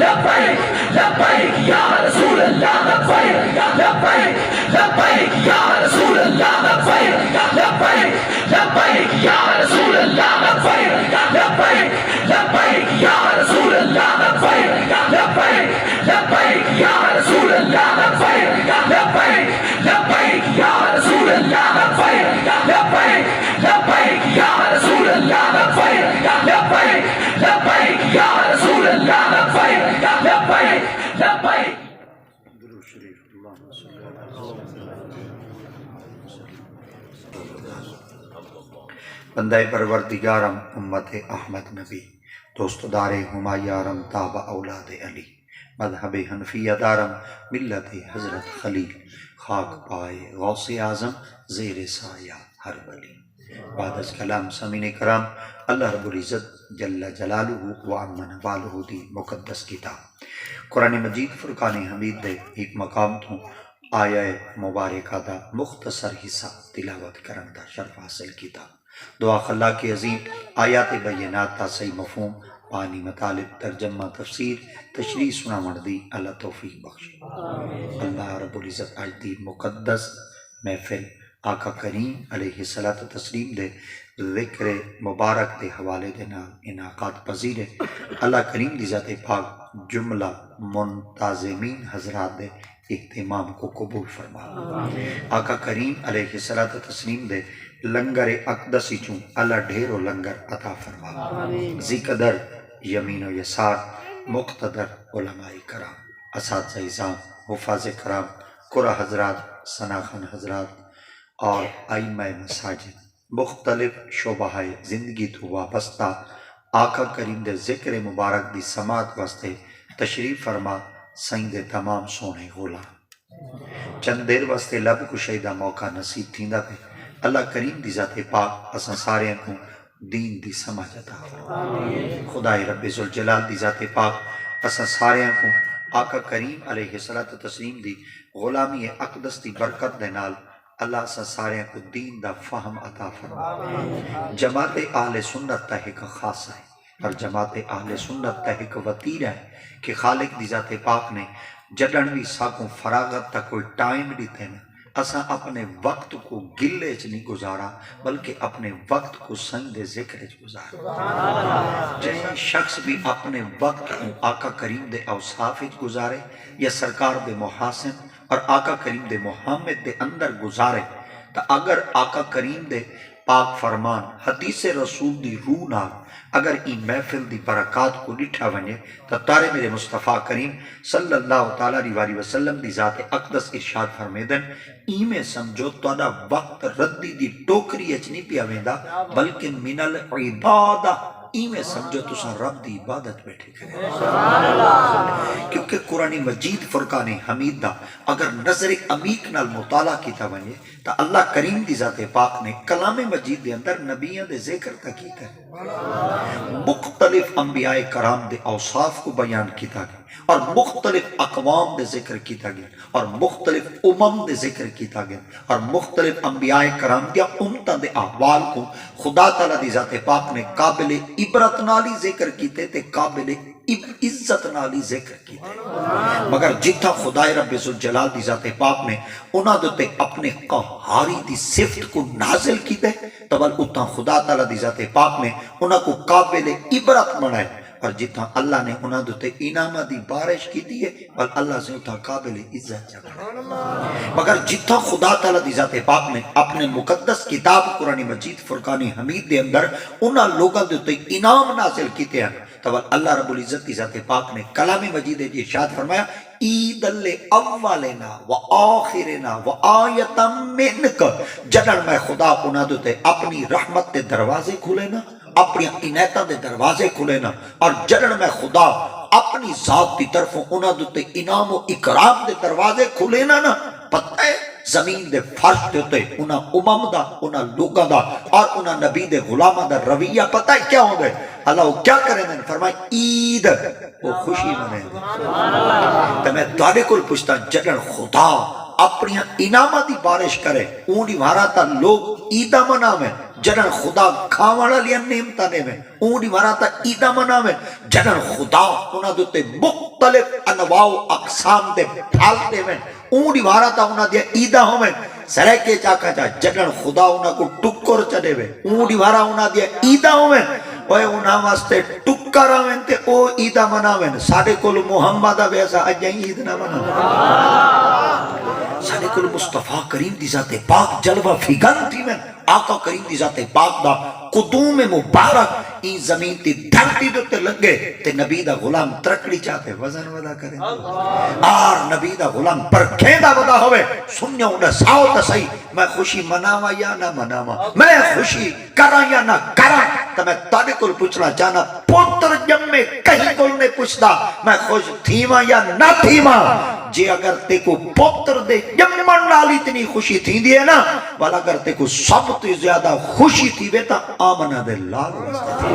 لبیک لبیک یا رسول اللہ لبیک لبیک لبیک یا رسول اللہ لبیک لبیک لبیک یا رسول اللہ لبیک لبیک لبیک یا رسول اللہ لبیک لبیک لبیک یا رسول اللہ لبیک لبیک لبیک یا رسول اللہ لبیک لبیک لبیک یا رسول اللہ لبیک لبیک لبیک یا رسول اللہ لبیک لبیک لبیک. درود شریف. اللہم صلی بندہ پروردگارم امت احمد نبی دوست دار ہمایارم تاب اولاد علی مذہب حنفیہ دارم ملت حضرت خلیل خاک پائے غوث اعظم زیر سایہ ہر ولی. بعد از کلام سامعین کرام، اللہ رب العزت جل جلالہ و عم نوالہ دی مقدس کتاب قرآن مجید فرقان حمید دے ایک مقام تو آیہ مبارکہ دا مختصر حصہ تلاوت کرن دا شرف حاصل کیتا. دعا خلا کی عظیم آیات بینات تا صحیح مفہوم پانی مطالب ترجمہ تفسیر تشریح سنا مردی اللہ توفیق بخشے. اللہ رب العزت آج دی مقدس محفل آقا کریم علیہ الصلوۃ والتسلیم دے ذکر مبارک دے حوالے دے نال انعقاد پذیر ہے. اللہ کریم دی ذات پاک جملہ منتظمین حضرات دے اہتمام کو قبول فرما. آقا کریم علیہ الصلوۃ والتسلیم دے لنگر اقدسی چوں اللہ ڈھیرو لنگر عطا فرما. ذی قدر یمین و یسار مقتدر علماء کرام، اساتذہ اعظام، حفاظ کرام، قرآن حضرات، ثناخان حضرات اور ائمہ مساجد مختلف شعبہ زندگی تو وابستہ آقا کریم دے ذکر مبارک دی سماعت واسطے تشریف فرما. سائیں دے تمام سونے غلام چند دیر واسطے لب کشائی دا موقع نصیب تھیندا پہ. اللہ کریم دی ذات پاک اساں سارے کو دین دی سمجھ عطا فرما. خدای رب ذوالجلال دی ذات پاک اساں سارے کو آقا کریم علیہ الصلوۃ والتسلیم دی غلامی اقدس دی برکت دے نال اللہ اساں سارے کو دین دا فہم عطا فرما. جماعت اہل سنت تا ایک خاصہ ہے اور جماعت اہل سنت تا ایک وطیرہ ہے کہ خالق دی ذات پاک نے جڈن بھی ساکوں فراغت تا کوئی ٹائم دیتے ہیں. اساں اپنے وقت کو گلے چ نہیں گزارا بلکہ اپنے وقت کو سائیں دے ذکر چ گزارا. جس شخص بھی اپنے وقت کو آقا کریم دے اوصاف چ گزارے یا سرکار دے محاسن اور آقا کریم دے محمد دے اندر گزارے تو اگر آقا کریم دے پاک فرمان حدیث رسول دی روح نال اگر ای محفل دی برکات کو ڈٹھا ونجے تو تارے میرے مصطفیٰ کریم صلی اللہ تعالیٰ علیہ وسلم دی ذات اقدس ارشاد فرمیدن ای میں سمجھو تہاڈا وقت ردی دی ٹوکری اچ نہیں پیا ویندا بلکہ من العبادہ ای میں سمجھو تساں رب دی عبادت بیٹھے کرے. کیونکہ قرآن مجید فرقان حمید دا اگر نظر عمیق نال مطالعہ کیتا ونجے تو اللہ کریم دی ذات پاک نے کلام مجید دے اندر نبیوں دے ذکر تا کیتا ہے. مختلف انبیاء کرام دے اوصاف کو بیان کیتا گیا اور مختلف اقوام دے ذکر کیتا گیا اور مختلف دے ذکر کیتا گیا اور مختلف انبیاء کرام دیا امتاں دے احوال کو خدا تعالیٰ دی ذات پاک نے قابل عبرت نالی ذکر کیتے تے قابل عزت نالی ذکر کیتے. مگر جتھا خدای رب ذوالجلال دی ذات پاک نے انہاں دے اپنے قہاری دی صفت کو نازل کیتے تو اتھا خدا تعالیٰ دی ذات پاک نے انہاں کو قابل عبرت بنائے اور جتنا اللہ نے انہاں دے انعامہ دی بارش کی دی ہے اور اللہ سے اتھا قابل عزت جگہ. مگر جتنا خدا تعالیٰ دی ذات پاک نے اپنے مقدس کتاب قرآن مجید فرقان حمید دے اندر انہاں لوگاں دے انعام نازل کیتے ہیں تو اللہ رب العزت کی ذات پاک نے کلام مجید جی ارشاد فرمایا عید الاولنا و آخرنا و آیتا منک. جدن میں خدا انہاں دے اپنی رحمت دے دروازے کھلے نا اپنی عنایتاں دے دروازے کھلے نا اور جدن میں خدا اپنی ذات دی طرفوں انہاں دے انعام و اکرام دے دروازے کھلے نا پتہ ہے زمین دے فرش دے ہوتے انہاں امم دا انہاں لوگاں دا اور انہاں نبی دے غلاماں دا رویہ پتہ ہے کیا ہوں گے. اللہ وہ کیا کریں میں نے فرمایا عید وہ خوشی منیں. تو میں تھوڑے کو پوچھتا جدن خدا اپنی انعامہ دی بارش کرے اونی مارا تا لوگ عیدہ مناویں جنن خدا کھاوڑا لیا نعمتاں دے میں اون دی مارا تا عیدہ مناویں جنن خدا انہاں دے تے مختلف انواع و اقسام دے پھل دے میں اون دی مارا تا انہاں دے عیدہ ہوویں سرکے چاکا چا جنن خدا انہاں کو ٹکر چڑے وے اون دی مارا انہاں دے عیدہ ہوویں اوے انہاں واسطے ٹکر آویں تے او عیدہ مناویں ساڈے کول محمد ویسا اج عید نہ مناویں ساڈے کول مصطفیٰ کریم دی ذات پاک جلوہ فگن تھی میں آقا کریم دی ذات پاک دا قدوم مبارک این زمین تی دھرتی دوتے لگے تے نبی دا غلام ترکڑی چاہتے وزن ودا کریں آر نبی دا غلام پر کھیندہ ودا ہوئے سنیا انہیں ساؤ تا صحیح میں خوشی مناوا یا نہ مناوا میں خوشی کرا یا نہ کرا تو میں تانے کل پوچھنا چاہنا پتر جم میں کہیں کل نے پوچھتا میں خوش تھیما یا نہ تھیما جے اگر تے کو پتر دے جمن نالی اتنی خوشی تھی دیئے نا والا اگر تے کو سب تو زیادہ خوشی تھی بے تا آمنہ دے لال واسطے تھی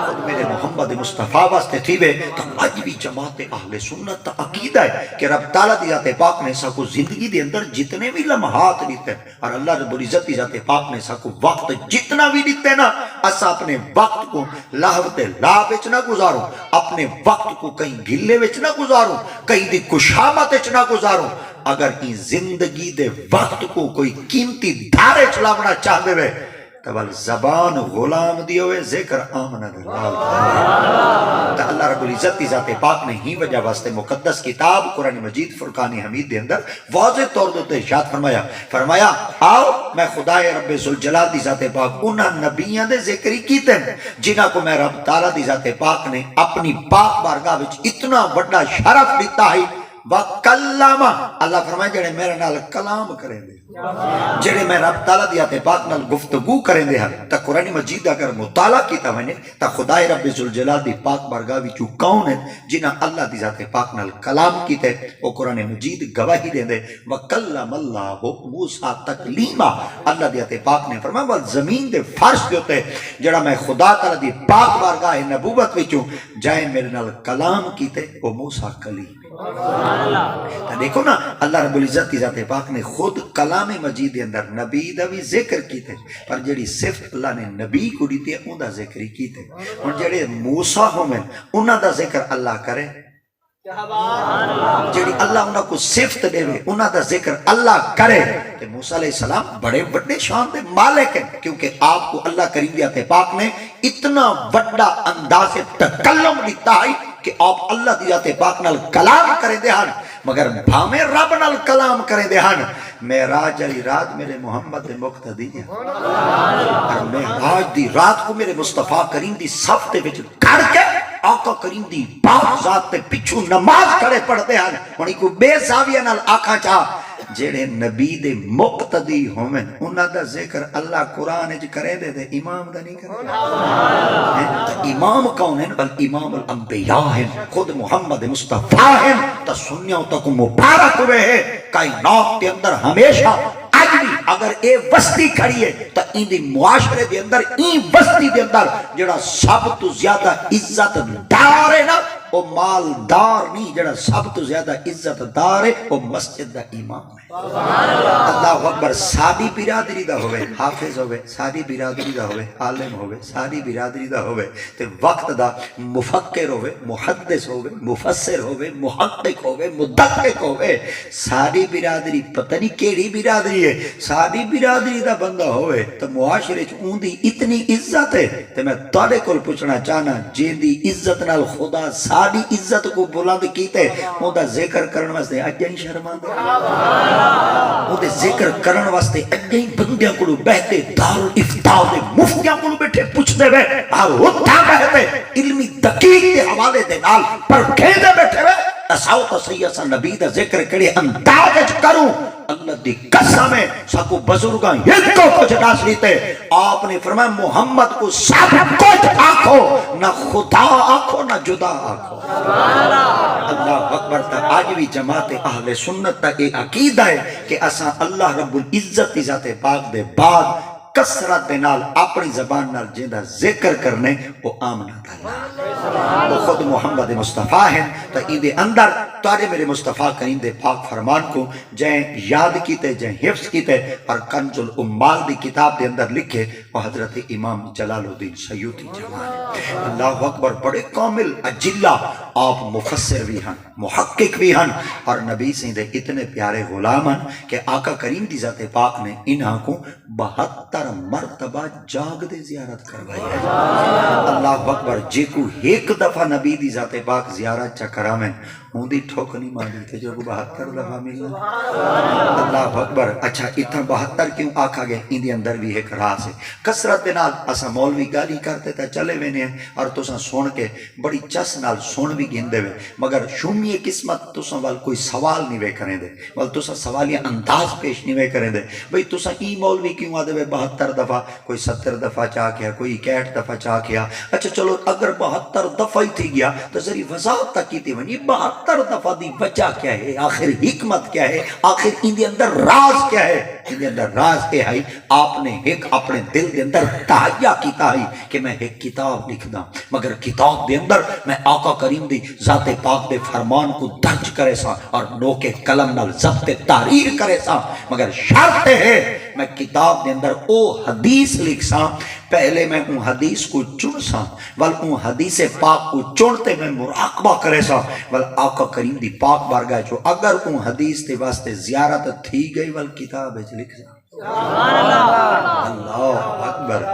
خود میرے محمد مصطفیٰ واسطے تھی بے تو آج بھی جماعت اہل سنت تا عقیدہ ہے کہ رب تعالیٰ دی ذات پاک نے سا کو زندگی دے اندر جتنے بھی لمحات دیتے ہیں اور اللہ رب العزت دی ذات پاک نے سا کو وقت جتنا بھی دیتے ہیں نا اسا اپنے وقت کو لاہوت لا بچ نہ گزاروں اپنے وقت کو کہیں گلے وچ نہ گزاروں کہیں دی کشامت وچ نہ گزاروں اگر کی زندگی دے وقت کو کوئی قیمتی دھارے چلاونا چاہ دے وے تبال زبان غلام دی ہوئے ذکر آمنہ دے تا اللہ رب العزت دی ذات پاک نے ہی وجہ واسطے مقدس کتاب قرآن مجید فرقان حمید دے اندر واضح طور دوتے ارشاد فرمایا آؤ میں خدا رب ذوالجلال دی ذات پاک انہاں نبیاں دے ذکری کیتے ہیں جنہاں کو میں رب تعالیٰ دی ذات پاک نے اپنی پاک بارگاہ وچ اتنا بڑا شرف دیتا ہے وَقَلَّمَا اللہ فرمائے جڑے میرے نال کلام کریں دے جڑے میں رب تعالیٰ دیات پاک نال گفتگو کریں دے ہاں تا قرآن مجید اگر مطالعہ کیتا میں نے تا خدای رب ذوالجلال دی پاک بارگاہ وچ کون ہے جنہاں اللہ دی ذات پاک نال کلام کیتے وہ قرآن مجید گواہی دے دے وَقَلَّمَ اللَّهُ مُوسَىٰ تَكْلِيمًا اللہ دیات پاک نے فرمایا وہ زمین دے فرش دے ہوتے جڑا میں خدا تعالیٰ دی پاک بارگاہ نبوت وچوں جائے میرے نال کلام کیتے وہ موسیٰ کلیم دیکھو نا اللہ رب العزت کی ذات پاک نے خود کلام مجید کے اندر نبی دا بھی ذکر کیتے پر جڑی صفت اللہ نے نبی کو دیتی ہے ان دا ذکر ہی کیتے اور جڑے موسیٰ ہومن انہاں دا ذکر اللہ کرے جڑی اللہ انہاں کو صفت دے وے انہاں دا ذکر اللہ کرے کہ موسیٰ علیہ السلام بڑے بڑے شان دے مالک ہیں کیونکہ آپ کو اللہ کریم دیات پاک نے اتنا بڑا انداز تکلم دیتا ہے کہ آپ اللہ دی ذات پاک نال کلام کریں دے ہن مگر بھامے رب نال کلام کریں دے ہن معراج علی رات میرے محمد مقتدی ہے اور معراج دی رات کو میرے مصطفیٰ کریم دی صف تے وچ کھڑ کے آقا کریم دی پاک ذات تے پچھو نماز کھڑے پڑھتے ہن ہن کو بے زاویہ نال آکھاں چاہ جڑے نبی دے مقتدی ہومن انہاں دا ذکر اللہ قرآن وچ کرے دے تے امام دا نہیں کرے امام کون ہیں بل امام الانبیاء ہیں خود محمد مصطفیٰ ہیں تا سنیوں تک مبارک ہوئے ہیں کائنات کے اندر ہمیشہ آج بھی اگر اے وسطی کھڑی ہے تا این دی معاشرے دے اندر این وسطی دے اندر جڑا سب تو زیادہ عزت دار ہے نا وہ مالدار نہیں جڑا سب تو زیادہ عزت دار ہے وہ مسجد دا امام ہے اللہ اکبر ساری برادری دا ہوئے حافظ ہوئے ساری برادری دا ہوئے عالم ہوئے ساری برادری دا ہوئے تے وقت دا مفکر ہوئے محدث ہوئے مفسر ہوئے محقق ہوئے مدقق ہوئے ساری برادری پتہ نہیں کیڑی برادری ہے ساری برادری دا بندہ ہوئے تو معاشرے اون دی اتنی عزت ہے تے میں تواڈے کول پوچھنا چاہنا جن دی عزت نال خدا ساری عزت کو بلند کیتے اون دا ذکر کرن واسطے اج ہی شرماندہ اون دے ذکر کرن واسطے اج ہی بندیاں کولو بہتے دارالفتاء دے مفتیاں کولو بیٹھے پوچھدے وے اور اٹھا بہتے علمی دقیق دے حوالے دے نال پر کھیندے بیٹھے وے اساو تو سیدہ نبی دا ذکر کڑے انداز وچ کروں اللہ دی قسم ہے سکو بزرگاں یہ کو کچھ ناس لیتے آپ نے فرمایا محمد کو سب کچھ آکھو نہ خدا آکھو نہ جدا آکھو اللہ اکبر تا آج بھی جماعت اہل سنت تا ایک عقیدہ ہے کہ اساں اللہ رب العزت ذات پاک دے بعد کثرت دے نال اپنی زبان نال جیندا ذکر کرنے وہ آمنہ اللہ وہ خود محمد مصطفیٰ ہیں تو ان دے اندر تارے میرے مصطفیٰ کریم دے پاک فرمان کو جائیں یاد کیتے جائیں حفظ کیتے اور کنز الامال دی کتاب دے اندر لکھے وہ حضرت امام جلال الدین سیوطی جمال اللہ اکبر بڑے کامل اجلہ آپ مفسر بھی ہیں محقق بھی ہیں اور نبی سے دے اتنے پیارے غلام ہیں کہ آقا کریم دی ذات پاک نے انہاں کو 72 مرتبہ جاگ دے زیارت کروائی ہے اللہ اکبر جے کو ایک دفعہ نبی دی ذات پاک زیارت چکرامیں ہوں دی ٹھوک نہیں مانی تھے جو 72 دفعہ ملنا اللہ اکبر اچھا اتنا 72 کیوں آکھا گئے ان دی اندر بھی ایک راز ہے کثرت دے نال اسا مولوی گالی کرتے تا چلے وینے ہیں اور تساں سن کے بڑی چس نال سن بھی گھندے وے مگر شومی قسمت تساں وال کوئی سوال نہیں وے کریں دے وال تساں سوالیہ انداز پیش نہیں وے کریں دے بھئی تساں ای مولوی کیوں آدھے وے 72 دفعہ کوئی 70 دفعہ چاہ کیا کوئی 61 دفعہ چاہ کیا اچھا چلو اگر 72 دفعہ ہی تھی گیا تو ذری وضاحت تک کی تھی ونی 72 دفعہ دی وجہ کیا ہے آخر حکمت کیا ہے آخر ان دے اندر راز کیا ہے ان دے اندر راز کیا ہے آپ نے ایک اپنے دل دے اندر تہیہ کیتا ہے کہ میں ایک کتاب لکھ دا مگر کتاب دے اندر میں آقا کریم دی ذات پاک دے فرمان کو درج کرے سا اور نوک قلم نال ضبط تحریر کرے سا مگر شرط ہے میں کتاب دے اندر او حدیث لکھ سا پہلے میں اون حدیث کو چن سا ول اون حدیث پاک کو چنتے میں مراقبہ کرے سا ول آقا کریم دی پاک بارگاہ جو اگر اون حدیث دے واسطے زیارت تھی گئی ول کتاب لکھ سا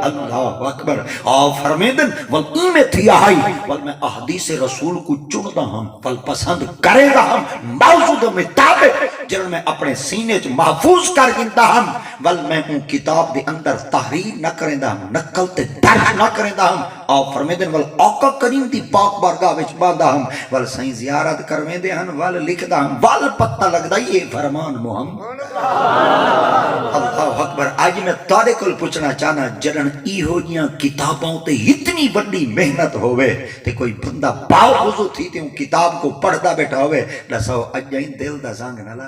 اللہ اکبر آپ فرمیدن ول میں تھی آئی ول میں احادیث رسول کو چندا ہم ول پسند کرے گا ہم موجود مطابق جن میں اپنے سینے چ محفوظ کر گنتا ہم ول میں ان کتاب دے اندر تحریر نہ کریں دا ہم نقل تے درج نہ کریں دا ہم آپ فرمیدن ول آقا کریم دی پاک بارگاہ وچ باندا ہم ول سائیں زیارت کرویں دے ہن ول لکھدا ہم ول پتہ لگدا یہ فرمان محمد اللہ اکبر آج میں تارے کل پوچھنا چاہنا جرن ای ہو جیاں کتابوں تے اتنی بڑی محنت ہوئے تے کوئی بندہ باو وضو تھی تے ان کتاب کو پڑھتا بیٹھا ہوئے لسو اجائیں دل دا زنگ نہ لا